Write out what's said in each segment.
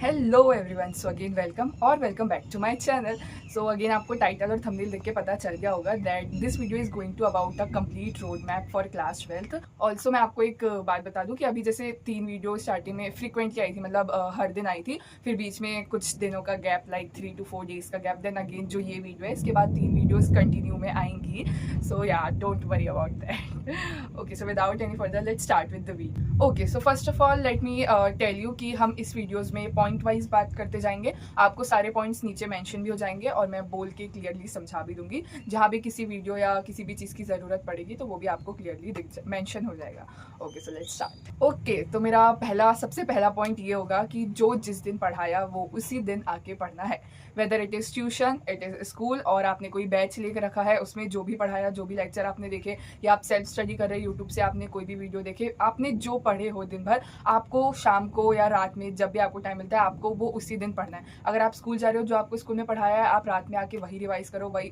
Hello everyone, so again welcome और welcome back to my channel. So again आपको title और thumbnail देख के पता चल गया होगा that this video is going to about a complete road map for class 12th। Also मैं आपको एक बात बता दूं कि अभी जैसे 3 वीडियो स्टार्टिंग में फ्रीक्वेंटली आई थी, मतलब हर दिन आई थी, फिर बीच में कुछ दिनों का गैप, लाइक 3 to 4 डेज का गैप, देन अगेन जो ये वीडियो है इसके बाद 3 वीडियोज कंटिन्यू में आएंगी। So ya don't worry about that. Okay, so without any further let's start with the video. Okay, so first of all let me tell you कि हम इस वीडियोज में पॉइंट वाइज बात करते जाएंगे। आपको सारे पॉइंट्स नीचे मेंशन भी हो जाएंगे और मैं बोल के क्लियरली समझा भी दूंगी। जहां भी किसी वीडियो या किसी भी चीज़ की ज़रूरत पड़ेगी तो वो भी आपको क्लियरली मेंशन हो जाएगा। Okay, so let's start. Okay, तो मेरा सबसे पहला पॉइंट ये होगा कि जो जिस दिन पढ़ाया वो उसी दिन आके पढ़ना है। Whether it is tuition, it is school, और आपने कोई बैच लेकर रखा है, उसमें जो भी पढ़ाया, जो भी लेक्चर आपने देखे, या आप सेल्फ स्टडी कर रहे हैं यूट्यूब से, आपने कोई भी वीडियो देखे, आपने जो पढ़े हो दिन भर, आपको शाम को या रात में जब भी आपको टाइम मिलता है आपको वो उसी दिन पढ़ना है। अगर आप स्कूल जा रहे हो, जो आपको स्कूल में पढ़ाया है आप रात में आके वही रिवाइज करो, वही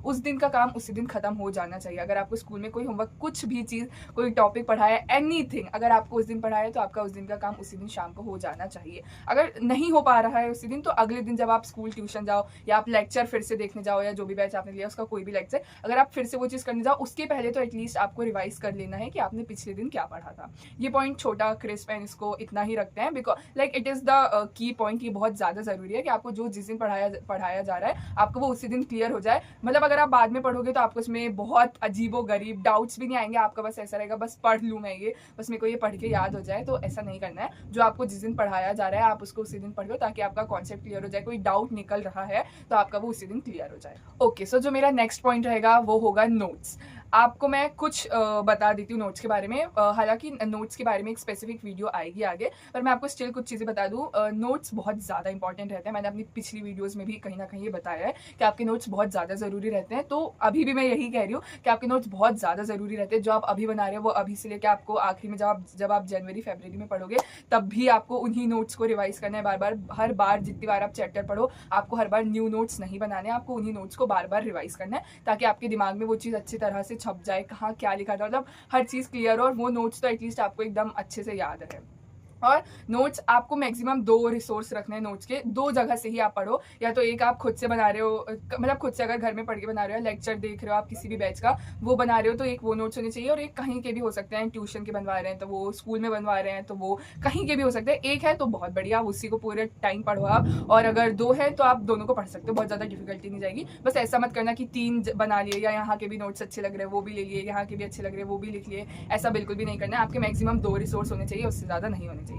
उस दिन का काम उसी दिन खत्म हो जाना चाहिए। अगर आपको स्कूल में कोई होमवर्क, कुछ भी चीज़, कोई टॉपिक पढ़ाया है, एनीथिंग अगर आपको उस दिन पढ़ाया है तो आपका उस दिन का काम उसी दिन शाम को हो जाना चाहिए। अगर नहीं हो पा रहा है उसी दिन तो अगले दिन जब आप स्कूल ट्यूशन जाओ या आप लेक्चर फिर से देखने जाओ, या जो भी बैच आपने लिया उसका कोई भी लेक्चर, अगर आप फिर से वो चीज़ करने जाओ उसके पहले तो एटलीस्ट आपको रिवाइज कर लेना है कि आपने पिछले दिन क्या पढ़ा था। ये पॉइंट छोटा क्रिस्प एंड इसको इतना ही रखते हैं because like it is the key point. ये बहुत ज़्यादा ज़रूरी है कि आपको जो जिस दिन पढ़ाया जा रहा है आपको वो उसी दिन क्लियर हो जाए। मतलब अगर आप बाद में पढ़ोगे तो आपको इसमें बहुत अजीबो गरीब डाउट्स भी नहीं आएंगे। आपका बस ऐसा रहेगा बस पढ़ लूँ मैं ये, बस मेरे को ये पढ़ के याद हो जाए। तो ऐसा नहीं करना है। जो आपको जिस दिन पढ़ाया जा रहा है आप उसको उसी दिन पढ़ लो ताकि आपका कॉन्सेप्ट क्लियर हो जाए। कोई डाउट निकल रहा है तो आपका वो उसी दिन क्लियर हो जाए। ओके, सो जो मेरा नेक्स्ट पॉइंट रहेगा वो होगा नोट्स। आपको मैं कुछ बता देती हूँ नोट्स के बारे में। हालांकि नोट्स के बारे में एक स्पेसिफिक वीडियो आएगी आगे, पर मैं आपको स्टिल कुछ चीज़ें बता दूँ। नोट्स बहुत ज़्यादा इंपॉर्टेंट रहते हैं। मैंने अपनी पिछली वीडियोस में भी कहीं ना कहीं ये बताया है कि आपके नोट्स बहुत ज़्यादा ज़रूरी रहते हैं। तो अभी भी मैं यही कह रही हूँ कि आपके नोट्स बहुत ज़्यादा ज़रूरी रहते हैं। जो आप अभी बना रहे हो वो अभी से लेकर आपको आखिरी में जब आप जनवरी फरवरी में पढ़ोगे तब भी आपको उन्हीं नोट्स को रिवाइज करना है बार बार। हर बार जितनी बार आप चैप्टर पढ़ो आपको हर बार न्यू नोट्स नहीं बनाने, आपको उन्हीं नोट्स को बार बार रिवाइज करना है ताकि आपके दिमाग में वो चीज़ अच्छी तरह से छप जाए, कहाँ क्या लिखा था, मतलब हर चीज़ क्लियर हो और वो नोट्स तो एटलीस्ट आपको एकदम अच्छे से याद रहे। और नोट्स आपको मैक्सिमम 2 रिसोर्स रखने हैं नोट्स के। 2 जगह से ही आप पढ़ो, या तो एक आप खुद से बना रहे हो, मतलब खुद से अगर घर में पढ़ के बना रहे हो, लेक्चर देख रहे हो आप किसी भी बैच का वो बना रहे हो तो एक वो नोट्स होने चाहिए, और एक कहीं के भी हो सकते हैं, ट्यूशन के बनवा रहे हैं तो वो, स्कूल में बनवा रहे हैं तो वो, कहीं के भी हो सकते हैं। एक है तो बहुत बढ़िया, आप उसी को पूरे टाइम पढ़ो आप, और अगर 2 है तो आप दोनों को पढ़ सकते हो, बहुत ज़्यादा डिफिकल्टी नहीं जाएगी। बस ऐसा मत करना कि 3 बना लिए, या यहाँ के भी नोट्स अच्छे लग रहे हैं वो भी ले लिए, यहाँ के भी अच्छे लग रहे हैं वो भी लिख लिए, ऐसा बिल्कुल भी नहीं करना है। आपके मैक्सिमम 2 रिसोर्स होने चाहिए, उससे ज़्यादा नहीं होने चाहिए।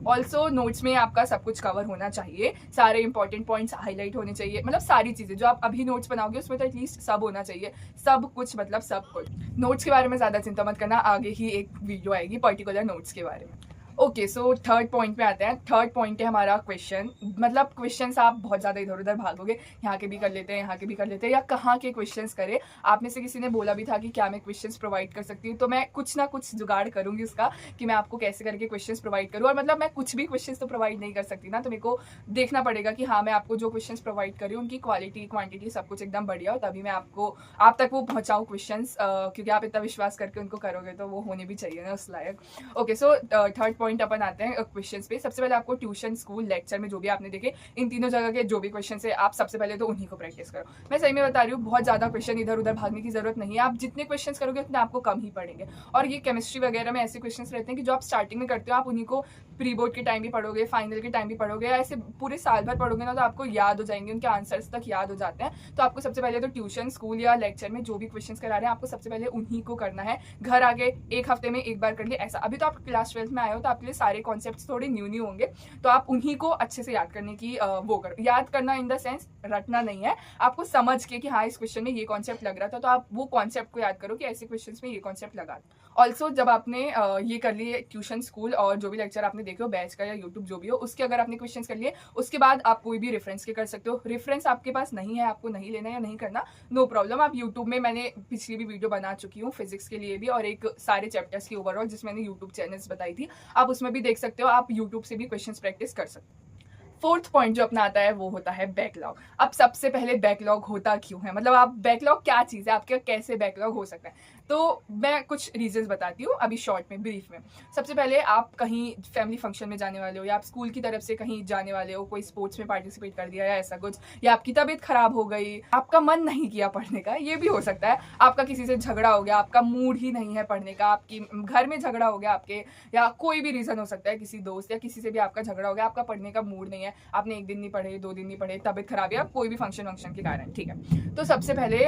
ऑल्सो नोट्स में आपका सब कुछ कवर होना चाहिए, सारे इंपॉर्टेंट पॉइंट्स हाईलाइट होने चाहिए, मतलब सारी चीजें जो आप अभी नोट्स बनाओगे उसमें तो एटलीस्ट सब होना चाहिए, सब कुछ, मतलब सब कुछ। नोट्स के बारे में ज्यादा चिंता मत करना, आगे ही एक वीडियो आएगी पर्टिकुलर नोट्स के बारे में। ओके, सो थर्ड पॉइंट पे आते हैं। थर्ड पॉइंट है हमारा क्वेश्चन। मतलब क्वेश्चंस आप बहुत ज़्यादा इधर उधर भागोगे, यहाँ के भी कर लेते हैं, यहाँ के भी कर लेते हैं, या कहाँ के क्वेश्चंस करें। आप में से किसी ने बोला भी था कि क्या मैं क्वेश्चंस प्रोवाइड कर सकती हूँ, तो मैं कुछ ना कुछ जुगाड़ करूँगी उसका कि मैं आपको कैसे करके क्वेश्चंस प्रोवाइड करूँ। और मतलब मैं कुछ भी क्वेश्चंस तो प्रोवाइड नहीं कर सकती ना, तो मेरे को देखना पड़ेगा कि हाँ मैं आपको जो क्वेश्चंस प्रोवाइड कर रही हूँ उनकी क्वालिटी क्वांटिटी सब कुछ एकदम बढ़िया हो, तभी मैं आपको आप तक वो पहुँचाऊँ क्वेश्चंस, क्योंकि आप इतना विश्वास करके उनको करोगे तो वो होने भी चाहिए ना उस लायक। ओके, सो थर्ड पॉइंट अपन आते हैं क्वेश्चंस पे। सबसे पहले आपको ट्यूशन, स्कूल, लेक्चर में जो भी आपने देखे इन तीनों जगह के जो भी क्वेश्चन है आप सबसे पहले तो उन्हीं को प्रैक्टिस करो। मैं सही में बता रही हूँ, बहुत ज्यादा क्वेश्चन इधर उधर भागने की जरूरत नहीं है। आप जितने क्वेश्चन करोगे उतने आपको कम ही पड़ेंगे। और ये केमिस्ट्री वगैरह में ऐसे क्वेश्चन रहते हैं कि जो आप स्टार्टिंग में करते हो आप उन्हीं को प्री बोर्ड के टाइम भी पढ़ोगे, फाइनल के टाइम भी पढ़ोगे, या ऐसे पूरे साल भर पढ़ोगे ना तो आपको याद हो जाएंगे, उनके आंसर्स तक याद हो जाते हैं। तो आपको सबसे पहले तो ट्यूशन, स्कूल या लेक्चर में जो भी क्वेश्चन करा रहे हैं आपको सबसे पहले उन्हीं को करना है। घर आगे एक हफ्ते में एक बार कर लिए ऐसा। अभी तो आप क्लास 12th में आए हो तो आपके लिए सारे कॉन्सेप्ट थोड़े न्यू होंगे, तो आप उन्हीं को अच्छे से याद करने की वो करो। याद करना इन द सेंस रटना नहीं है, आपको समझ के कि हाँ इस क्वेश्चन में ये कॉन्सेप्ट लग रहा था तो आप वो कॉन्सेप्ट को याद करो कि ऐसे क्वेश्चंस में ये कॉन्सेप्ट लगा। ऑल्सो जब आपने ये कर लिए ट्यूशन, स्कूल और जो भी लेक्चर आपने देखे हो बैच का या यूट्यूब जो भी हो, उसके अगर आपने क्वेश्चंस कर लिए उसके बाद आप कोई भी रेफरेंस के कर सकते हो। रेफरेंस आपके पास नहीं है, आपको नहीं लेना या नहीं करना, नो प्रॉब्लम। आप यूट्यूब में, मैंने पिछली भी वीडियो बना चुकी हूँ फिजिक्स के लिए भी और एक सारे चैप्टर्स की ओवरऑल जिसमें मैंने यूट्यूब चैनल्स बताई थी, आप उसमें भी देख सकते हो। आप यूट्यूब से भी क्वेश्चंस प्रैक्टिस कर सकते हो। फोर्थ पॉइंट जो अपना आता है वो होता है बैकलॉग। अब सबसे पहले बैकलॉग होता क्यों है, मतलब आप बैकलॉग क्या चीज़ है, आपके कैसे बैकलॉग हो सकता है। तो मैं कुछ रीजंस बताती हूँ अभी शॉर्ट में, ब्रीफ में। सबसे पहले आप कहीं फैमिली फंक्शन में जाने वाले हो, या आप स्कूल की तरफ से कहीं जाने वाले हो, कोई स्पोर्ट्स में पार्टिसिपेट कर दिया या ऐसा कुछ, या आपकी तबीयत खराब हो गई, आपका मन नहीं किया पढ़ने का, ये भी हो सकता है। आपका किसी से झगड़ा हो गया, आपका मूड ही नहीं है पढ़ने का, आपकी घर में झगड़ा हो गया आपके, या कोई भी रीजन हो सकता है, किसी दोस्त या किसी से भी आपका झगड़ा हो गया, आपका पढ़ने का मूड नहीं है, आपने 1 दिन नहीं पढ़े, 2 दिन नहीं पढ़े, तबीयत खराब है, कोई भी फंक्शन के कारण, ठीक है। तो सबसे पहले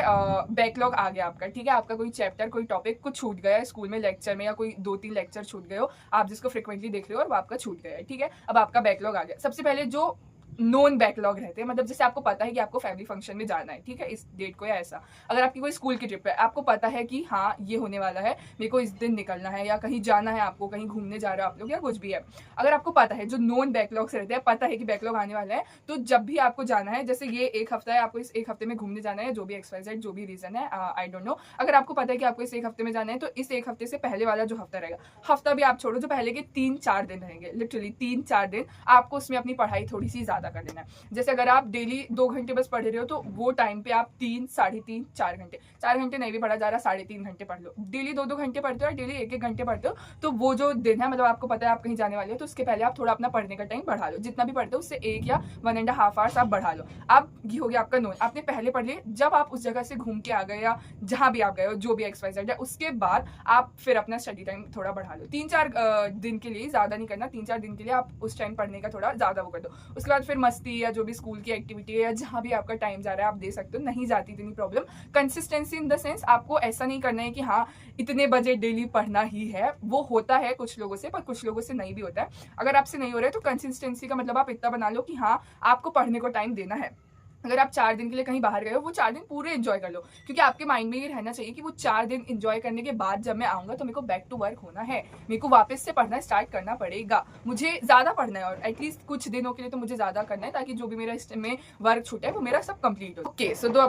बैकलॉग आ गया आपका, ठीक है। आपका कोई चैप्टर, कोई टॉपिक कुछ छूट गया है स्कूल में लेक्चर में, या कोई 2-3 लेक्चर छूट गए हो आप जिसको फ्रिक्वेंटली देख रहे हो और वो आपका छूट गया है, ठीक है। अब आपका बैकलॉग आ गया। सबसे पहले जो नॉन बैकलॉग रहते हैं, मतलब जैसे आपको पता है कि आपको फैमिली फंक्शन में जाना है, ठीक है, इस डेट को या ऐसा। अगर आपकी कोई स्कूल की ट्रिप है, आपको पता है कि हाँ ये होने वाला है, मेरे को इस दिन निकलना है, या कहीं जाना है, आपको कहीं घूमने जा रहे हो आप लोग, या कुछ भी है। अगर आपको पता है, जो नॉन बैकलॉग से रहते हैं, पता है कि बैकलॉग आने वाला है, तो जब भी आपको जाना है, जैसे ये 1 हफ्ता है, आपको इस 1 हफ्ते में घूमने जाना है, जो भी XYZ जो भी रीजन है, आई डोंट नो। अगर आपको पता है कि आपको इस 1 हफ्ते में जाना है, तो इस 1 हफ्ते से पहले वाला जो हफ्ता रहेगा, हफ्ता भी आप छोड़ो, जो पहले के 3-4 दिन रहेंगे, लिटरली 3-4 दिन आपको उसमें अपनी पढ़ाई थोड़ी सी ज्यादा कर लेना है। जैसे अगर आप डेली 2 घंटे बस पढ़ रहे हो, तो वो टाइम पे आप 3, 3.5, 4 घंटे, 4 घंटे नहीं भी पढ़ा जा रहा, 3.5 घंटे पढ़ लो। डेली 2-2 घंटे पढ़ते हो, डेली 1-1 घंटे पढ़ते हो, तो वो जो दिन है, मतलब आपको पता है आप कहीं जाने वाले हो, तो उसके पहले आप थोड़ा अपना पढ़ने का टाइम बढ़ा लो, जितना भी पढ़ते हो उससे 1 या 1.5 आवर्स आप बढ़ा लो। अब ये हो गया आपका नोन, आपने पहले पढ़ लिया। जब आप उस जगह से घूम के आ गए, या जहां भी आप गए हो, जो भी XYZ है, उसके बाद आप फिर अपना स्टडी टाइम थोड़ा बढ़ा लो। 3-4 दिन के लिए, ज्यादा नहीं करना, 3-4 दिन के लिए आप उस टाइम पढ़ने का थोड़ा ज्यादा वो कर दो। उसके बाद फिर मस्ती या जो भी स्कूल की एक्टिविटी है, या जहां भी आपका टाइम जा रहा है, आप दे सकते हो, नहीं जाती इतनी problem. Consistency in the sense, आपको ऐसा नहीं करना है कि हाँ इतने बजे डेली पढ़ना ही है। वो होता है कुछ लोगों से, पर कुछ लोगों से नहीं भी होता है। अगर आपसे नहीं हो रहा है, तो कंसिस्टेंसी का मतलब आप इतना बना लो कि हाँ आपको पढ़ने को टाइम देना है। अगर आप 4 दिन के लिए कहीं बाहर गए हो, वो 4 दिन पूरे एंजॉय कर लो, क्योंकि आपके माइंड में ये रहना चाहिए कि वो 4 दिन एंजॉय करने के बाद जब मैं आऊंगा, तो मेरे को बैक टू वर्क होना है, मेरे को वापस से पढ़ना स्टार्ट करना पड़ेगा, मुझे ज्यादा पढ़ना है, और एटलीस्ट कुछ दिनों के लिए तो मुझे ज्यादा करना है, ताकि जो भी मेरा इस में वर्क छूटा है वो मेरा सब कंप्लीट हो। ओके, सो जो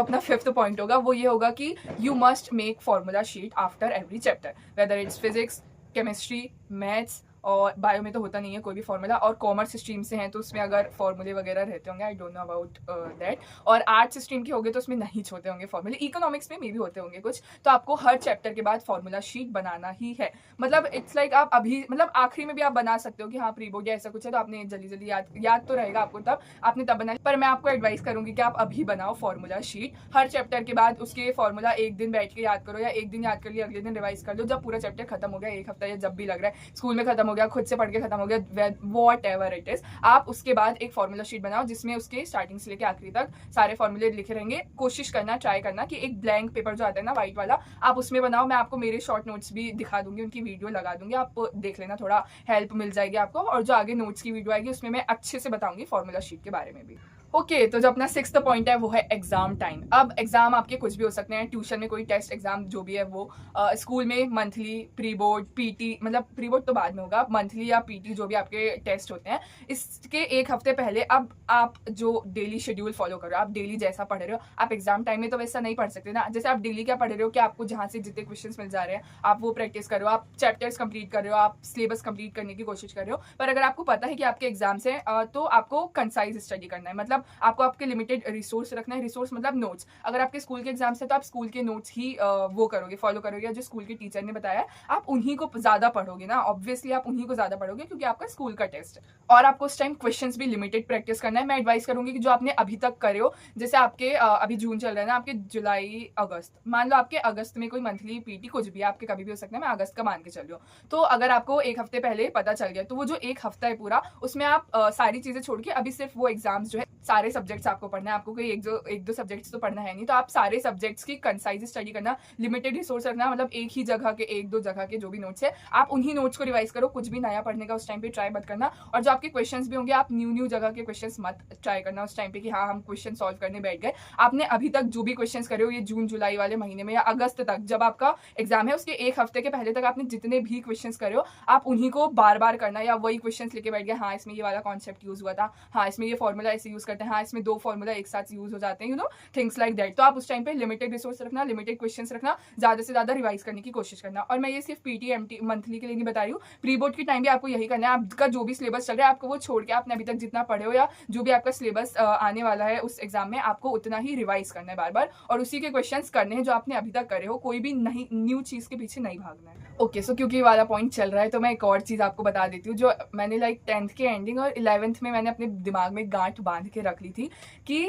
अपना 5th पॉइंट होगा, वो ये होगा कि you must make formula sheet after every chapter, whether it's physics, chemistry, maths, और बायो में तो होता नहीं है कोई भी फॉर्मूला, और कॉमर्स स्ट्रीम से हैं तो उसमें अगर फॉर्मूले वगैरह रहते होंगे, I don't know about that. और आर्ट्स स्ट्रीम के होंगे तो उसमें नहीं होते होंगे फॉर्मूले, इकोनॉमिक्स में भी होते होंगे कुछ। तो आपको हर चैप्टर के बाद फॉर्मूला शीट बनाना ही है। मतलब इट्स लाइक आप अभी, मतलब आखिरी में भी आप बना सकते हो कि हाँ प्री बोर्ड या ऐसा कुछ है, तो आपने जल्दी जल्दी याद तो रहेगा आपको, तब आपने तब बनाया। पर मैं आपको एडवाइस करूंगी कि आप अभी बनाओ फॉर्मूला शीट, हर चैप्टर के बाद उसके फॉर्मूला 1 दिन बैठ के याद करो, या 1 दिन याद कर लिया, अगले दिन रिवाइज कर लो। जब पूरा चैप्टर खत्म हो गया, 1 हफ्ता या जब भी लग रहा है, स्कूल में खत्म हो गया, खुद से पढ़ के खत्म हो गया, वॉट एवर इट इज, आप उसके बाद एक फॉर्मूला शीट बनाओ, जिसमें उसके स्टार्टिंग से लेके आखिरी तक सारे फॉर्मूले लिखे रहेंगे। कोशिश करना, ट्राई करना कि एक ब्लैंक पेपर जो आता है ना व्हाइट वाला, आप उसमें बनाओ। मैं आपको मेरे शॉर्ट नोट्स भी दिखा दूंगी, उनकी वीडियो लगा दूंगी, आप देख लेना, थोड़ा हेल्प मिल जाएगी आपको। और जो आगे नोट्स की वीडियो आएगी उसमें मैं अच्छे से बताऊंगी फॉर्मूला शीट के बारे में भी। ओके, तो जो अपना 6th पॉइंट है वो है एग्जाम टाइम। अब एग्जाम आपके कुछ भी हो सकते हैं, ट्यूशन में कोई टेस्ट एग्जाम जो भी है वो, स्कूल में मंथली, प्री बोर्ड, पीटी, मतलब प्री बोर्ड तो बाद में होगा, मंथली या पीटी जो भी आपके टेस्ट होते हैं, इसके 1 हफ्ते पहले अब आप जो डेली शेड्यूल फॉलो करो, आप डेली जैसा पढ़ रहे हो, आप एग्जाम टाइम में तो वैसा नहीं पढ़ सकते ना। जैसे आप डेली क्या पढ़ रहे हो कि आपको जहाँ से जितने क्वेश्चन मिल जा रहे हैं आप वो प्रैक्टिस करो, आप चैप्टर्स कंप्लीट कर रहे हो, आप सिलेबस कंप्लीट करने की कोशिश कर रहे हो। पर अगर आपको पता है कि आपके एग्जाम्स हैं, तो आपको कंसाइज स्टडी करना है, मतलब आपको आपके लिमिटेड रिसोर्स रखना है। रिसोर्स मतलब नोट्स। अगर आपके स्कूल के एग्जाम्स है तो आप स्कूल के नोट्स ही वो करोगे, फॉलो करोगे, या जो स्कूल के टीचर ने बताया आप उन्हीं को ज्यादा पढ़ोगे ना, ऑब्वियसली आप उन्हीं को ज्यादा पढ़ोगे क्योंकि आपका स्कूल का टेस्ट है। और आपको उस टाइम क्वेश्चंस भी लिमिटेड प्रैक्टिस करना है। मैं एडवाइस करूंगी कि जो आपने अभी तक करे हो, जैसे आपके अभी जून चल रहा है ना, आपके जुलाई अगस्त, मान लो आपके अगस्त में कोई मंथली पीटी कुछ भी आपके कभी भी हो सकता है, मैं अगस्त का मान के चल रही हूँ, तो अगर आपको 1 हफ्ते पहले पता चल गया, तो वो जो 1 हफ्ता है पूरा, उसमें आप सारी चीजें छोड़ के अभी सिर्फ वो एग्जाम्स जो है, सारे सब्जेक्ट्स आपको पढ़ना है, आपको कोई एक दो सब्जेक्ट्स तो पढ़ना है नहीं, तो आप सारे सब्जेक्ट्स की कंसाइज स्टडी करना, लिमिटेड रिसोर्स रखना, मतलब एक ही जगह के 1-2 जगह के जो भी नोट्स है आप उन्हीं नोट्स को रिवाइज करो, कुछ भी नया पढ़ने का उस टाइम पे ट्राई मत करना। और जो आपके क्वेश्चंस भी होंगे, आप न्यू जगह के क्वेश्चंस मत ट्राई करना उस टाइम पे कि हाँ हम क्वेश्चन सॉल्व करने बैठ गए। आपने अभी तक जो भी क्वेश्चंस करे हो ये जून जुलाई वाले महीने में या अगस्त तक जब आपका एग्जाम है उसके 1 हफ्ते के पहले तक आपने जितने भी क्वेश्चंस करे हो आप उन्हीं को बार बार करना, या वही क्वेश्चंस लेके बैठ गए, हाँ इसमें ये वाला कॉन्सेप्ट यूज हुआ था, हाँ इसमें ये फॉर्मूला ऐसे यूज करते करते हैं हाँ इसमें 2 फॉर्मूला एक साथ यूज हो जाते हैं, you know things like that. तो आप उस टाइम पे लिमिटेड रिसोर्स रखना, लिमिटेड क्वेश्चंस रखना, ज़्यादा से ज़्यादा रिवाइज करने की कोशिश करना। और मैं ये सिर्फ पीटी एमटी मंथली के लिए नहीं बता रही हूँ, प्री बोर्ड के टाइम भी आपको यही करना है। आपका जो भी सिलेबस चल रहा है आपको वो छोड़ के आपने अभी तक जितना पढ़े हो या जो भी आपका सिलेबस आने वाला है उस एग्जाम में आपको उतना ही रिवाइज करना है बार बार, और उसी के क्वेश्चंस करने हैं जो आपने अभी तक करे हो, कोई भी नहीं न्यू चीज के पीछे नहीं भागना है। ओके सो क्योंकि ये वाला पॉइंट चल रहा है तो मैं एक और चीज आपको बता देती हूँ जो मैंने लाइक 10th के एंडिंग और 11th में मैंने अपने दिमाग में गांठ बांध के रख ली थी कि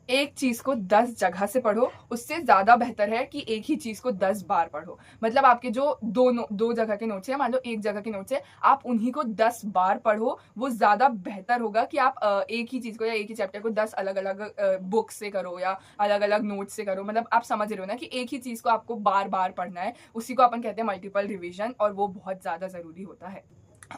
एक चीज को 10 जगह से पढ़ो, उससे ज्यादा बेहतर है कि एक ही चीज को 10 बार पढ़ो। मतलब आपके जो दो जगह के नोट्स है, मान लो एक जगह के नोट्स है, आप उन्हीं को 10 बार पढ़ो, वो ज्यादा बेहतर होगा कि आप एक ही चीज को या एक ही चैप्टर को 10 अलग अलग बुक से करो या अलग अलग नोट्स से करो। मतलब आप समझ रहे हो ना कि एक ही चीज को आपको बार बार पढ़ना है, उसी को अपन कहते हैं मल्टीपल रिविजन, और वो बहुत ज्यादा जरूरी होता है।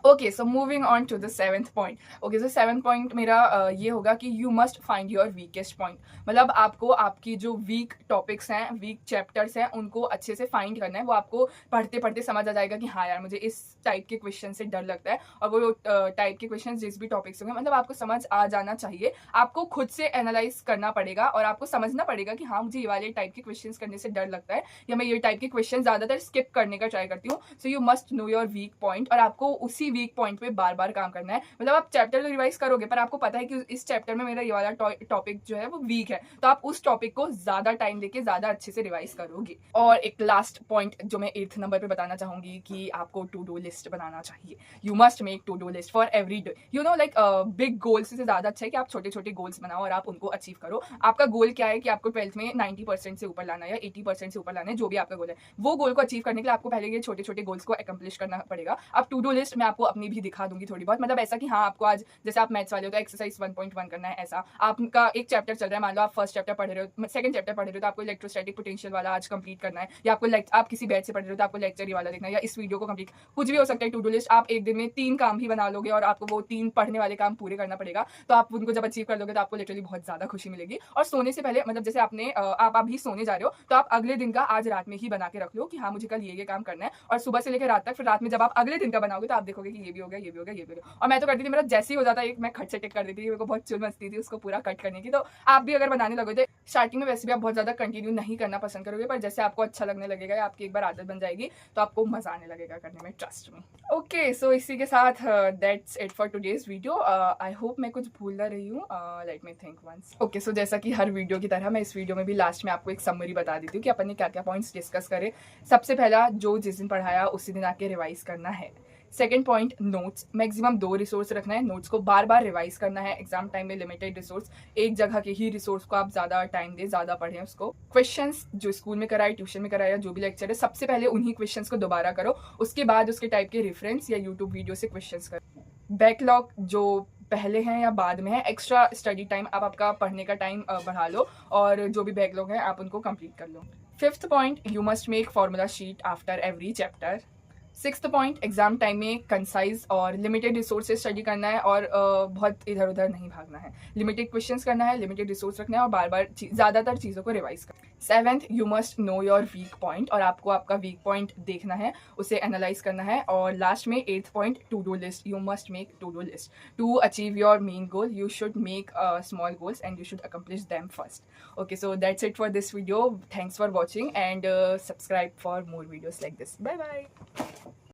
Okay so moving on to the 7th point. Okay so 7th point मेरा ये होगा कि you must find your weakest point. मतलब आपको आपकी जो वीक टॉपिक्स हैं, वीक चैप्टर्स हैं, उनको अच्छे से फाइंड करना है। वो आपको पढ़ते पढ़ते समझ आ जाएगा कि हाँ यार मुझे इस टाइप के क्वेश्चन से डर लगता है, और वो टाइप के क्वेश्चन जिस भी टॉपिक्स होंगे मतलब आपको समझ आ जाना चाहिए। आपको खुद से एनालाइज करना पड़ेगा और आपको समझना पड़ेगा कि हाँ मुझे ये वाले टाइप के क्वेश्चन करने से डर लगता है, या मैं ये टाइप के क्वेश्चन ज्यादातर स्किप करने का ट्राई करती हूँ। So you must know your weak point, और आपको उसी वीक पॉइंट पे बार बार काम करना है। मतलब आप चैप्टर तो रिवाइज करोगे पर आपको पता है कि इस चैप्टर में मेरा ये वाला टॉपिक जो है वो वीक है, तो आप उस टॉपिक को ज्यादा टाइम देके ज्यादा अच्छे से रिवाइज करोगे। और एक लास्ट पॉइंट जो मैं 8th नंबर पे बताना चाहूंगी कि आपको टू डू लिस्ट बनाना चाहिए। You must make to do list for every day. You know like big goals से ज्यादा अच्छा है कि आप छोटे छोटे गोल्स बनाओ और आप उनको अचीव करो। आपका गोल क्या है कि आपको 12th में 90% से ऊपर लाना है या 80% से ऊपर लाना है, जो भी आपका गोल है, वो गोल को अचीव करने के लिए आपको पहले ये छोटे छोटे गोल्स को अकम्प्लिश करना पड़ेगा। अब टू डू लिस्ट मैं आपको अपनी भी दिखा दूंगी थोड़ी बहुत। मतलब ऐसा कि हाँ आपको आज जैसे आप मैथ्स वाले हो तो एक्सरसाइज 1.1 करना है, ऐसा आपका एक चैप्टर चल रहा है, मान लो आप फर्स्ट चैप्टर पढ़ रहे हो, सेकंड चैप्टर पढ़ रहे हो तो आपको इलेक्ट्रोस्टैटिक पोटेंशियल वाला आज कंप्लीट करना है, या आपको आप किसी बैच से पढ़ रहे हो तो आपको लेक्चर वाला देखना है, या इस वीडियो को कंप्लीट, कुछ भी हो सकता है। टू डू लिस्ट आप एक दिन में 3 काम भी बना लोगे और आपको वो 3 पढ़ने वाले काम पूरे करना पड़ेगा, तो आप उनको जब अचीव कर लोगे तो आपको लिटरली बहुत ज्यादा खुशी मिलेगी। और सोने से पहले मतलब जैसे आपने आप अभी सोने जा रहे हो तो आप अगले दिन का आज रात में ही बना के रख लो कि हाँ मुझे कल ये काम करना है, और सुबह से लेकर रात तक, फिर रात में जब आप अगले दिन का बनाओगे तो आप देखोगे कि ये भी हो गया, ये भी हो गया, ये भी हो गया। और मैं तो करती थी, मेरा जैसे ही हो जाता है मैं खट से टिक कर देती थी, मेरे को बहुत चुल मचती थी उसको पूरा कट करने की। तो आप भी अगर बनाने लगोगे तो स्टार्टिंग में वैसे भी आप बहुत ज्यादा कंटिन्यू नहीं करना पसंद करोगे, पर जैसे आपको अच्छा लगने लगेगा या आपकी एक बार आदत बन जाएगी तो आपको मजा आने लगेगा करने में, ट्रस्ट में। ओके सो इसी के साथ that's it for today's video. I hope मैं कुछ भूल ना रही हूँ, let me think once. Okay so जैसा कि हर वीडियो की तरह मैं इस वीडियो में भी लास्ट में आपको एक समरी बता देती हूँ कि अपन ने क्या क्या पॉइंट्स डिस्कस करे। सबसे पहला, जो जिस दिन पढ़ाया उसी दिन आके रिवाइज करना है। Second point, notes maximum 2 resource रखना है, नोट्स को बार बार रिवाइज करना है। एग्जाम टाइम में लिमिटेड रिसोर्स, एक जगह के ही रिसोर्स को आप ज्यादा टाइम दें, ज्यादा पढ़ें उसको। क्वेश्चंस जो स्कूल में कराए, ट्यूशन में कराया, जो भी लेक्चर है, सबसे पहले उन्हीं क्वेश्चंस को दोबारा करो, उसके बाद उसके टाइप के रेफरेंस या यूट्यूब वीडियो से क्वेश्चंस करो। बैकलॉग जो पहले हैं या बाद में है, एक्स्ट्रा स्टडी टाइम आप आपका पढ़ने का टाइम बढ़ा लो और जो भी बैकलॉग है आप उनको कंप्लीट कर लो। 5th point, you must make formula sheet after every chapter. 6th point, exam time में कंसाइज और लिमिटेड रिसोर्सेज स्टडी करना है और बहुत इधर उधर नहीं भागना है। लिमिटेड क्वेश्चंस करना है, लिमिटेड रिसोर्स रखना है और बार बार ज़्यादातर चीज़ों को रिवाइज करना है। 7th, you must know your weak point, और आपको आपका वीक पॉइंट देखना है, उसे एनालाइज करना है। और लास्ट में 8th point, to do list, you must make to do list to achieve your main goal. You should make small goals and you should accomplish them first. Okay so that's it for this video, thanks for watching and subscribe for more videos like this. Bye bye.